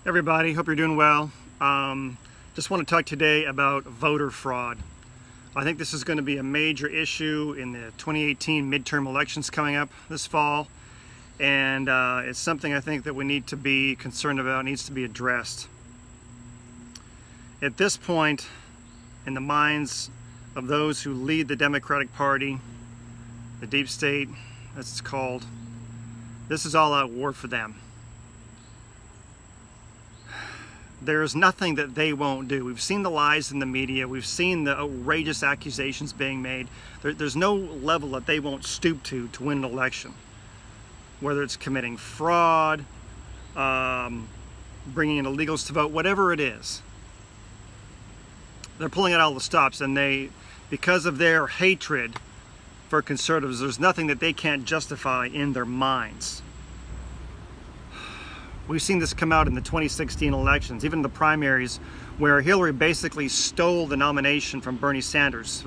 Everybody, hope you're doing well. Just want to talk today about voter fraud. I think this is going to be a major issue in the 2018 midterm elections coming up this fall, and it's something I think that we need to be concerned about, needs to be addressed. At this point, in the minds of those who lead the Democratic Party, the deep state, as it's called, this is all-out war for them. There's nothing that they won't do. We've seen the lies in the media. We've seen the outrageous accusations being made. There's no level that they won't stoop to win an election. Whether it's committing fraud, bringing in illegals to vote, whatever it is. They're pulling out all the stops, and because of their hatred for conservatives, there's nothing that they can't justify in their minds. We've seen this come out in the 2016 elections, even the primaries, where Hillary basically stole the nomination from Bernie Sanders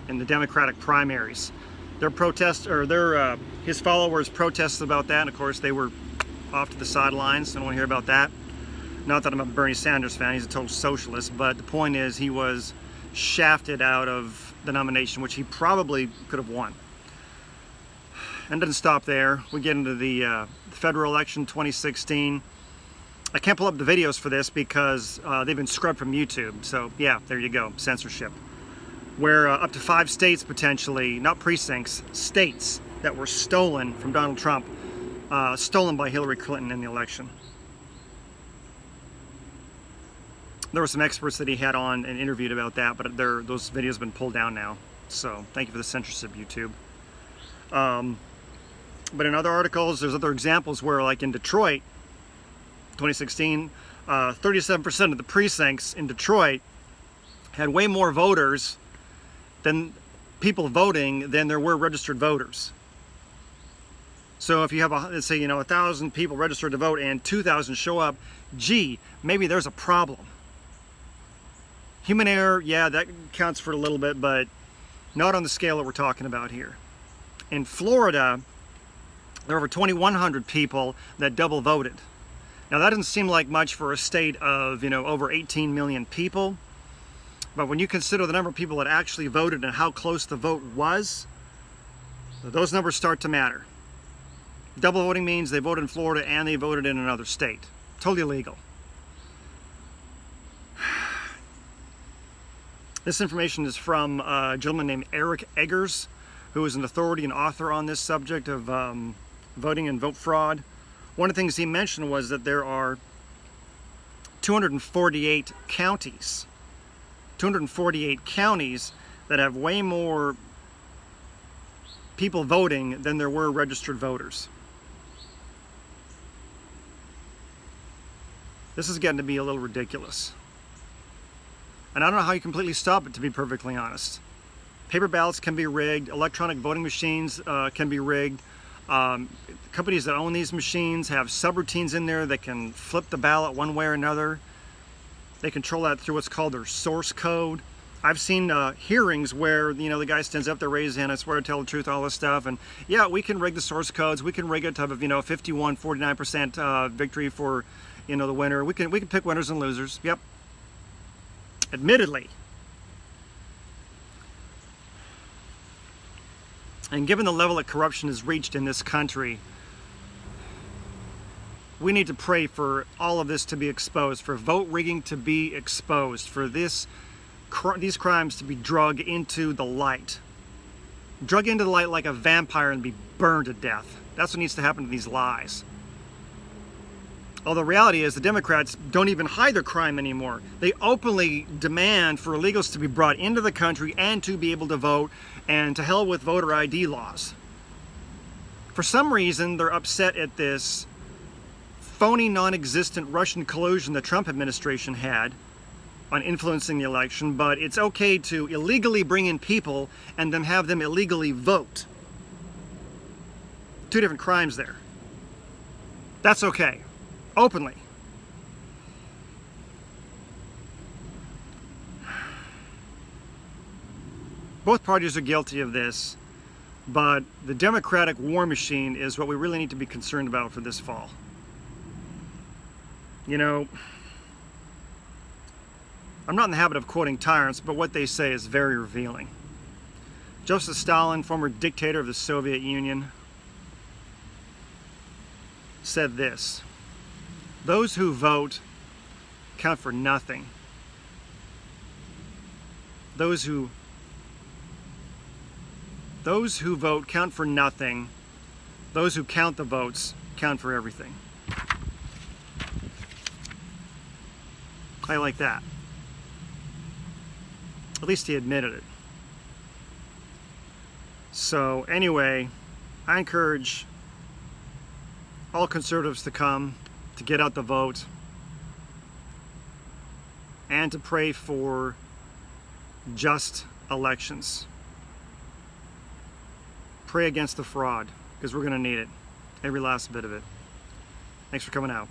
in the Democratic primaries. His followers protested about that, and of course they were off to the sidelines. I don't want to hear about that. Not that I'm a Bernie Sanders fan, he's a total socialist, but the point is he was shafted out of the nomination, which he probably could have won. And it doesn't stop there. We get into the federal election 2016. I can't pull up the videos for this because they've been scrubbed from YouTube. So yeah, there you go, censorship. Where up to 5 states potentially, not precincts, states that were stolen from Donald Trump, stolen by Hillary Clinton in the election. There were some experts that he had on and interviewed about that, but those videos have been pulled down now. So thank you for the censorship, YouTube. But in other articles, there's other examples where, like in Detroit, 2016, 37% of the precincts in Detroit had way more voters than people voting than there were registered voters. So if you have, let's say, 1,000 people registered to vote and 2,000 show up, gee, maybe there's a problem. Human error, yeah, that counts for a little bit, but not on the scale that we're talking about here. In Florida, there were over 2,100 people that double voted. Now that doesn't seem like much for a state of, over 18 million people. But when you consider the number of people that actually voted and how close the vote was, those numbers start to matter. Double voting means they voted in Florida and they voted in another state. Totally illegal. This information is from a gentleman named Eric Eggers, who is an authority and author on this subject of voting and vote fraud. One of the things he mentioned was that there are 248 counties that have way more people voting than there were registered voters. This is getting to be a little ridiculous. And I don't know how you completely stop it, to be perfectly honest. Paper ballots can be rigged, electronic voting machines can be rigged. Companies that own these machines have subroutines in there that can flip the ballot one way or another. They control that through what's called their source code. I've seen hearings where the guy stands up there, raises his hand, I swear to tell the truth, all this stuff, and yeah, we can rig the source codes. We can rig it to have 51-49% victory for the winner. We can pick winners and losers. Yep. Admittedly. And given the level that corruption has reached in this country, we need to pray for all of this to be exposed, for vote rigging to be exposed, for these crimes to be dragged into the light. Drug into the light like a vampire and be burned to death. That's what needs to happen to these lies. Although the reality is the Democrats don't even hide their crime anymore. They openly demand for illegals to be brought into the country and to be able to vote, and to hell with voter ID laws. For some reason, they're upset at this phony, non-existent Russian collusion the Trump administration had on influencing the election, but it's okay to illegally bring in people and then have them illegally vote. Two different crimes there. That's okay. Openly. Both parties are guilty of this, but the Democratic war machine is what we really need to be concerned about for this fall. You know, I'm not in the habit of quoting tyrants, but what they say is very revealing. Joseph Stalin, former dictator of the Soviet Union, said this: "Those who vote count for nothing. Those who vote count for nothing. Those who count the votes count for everything." I like that. At least he admitted it. So anyway, I encourage all conservatives to come, to get out the vote, and to pray for just elections. Pray against the fraud, because we're going to need it. Every last bit of it. Thanks for coming out.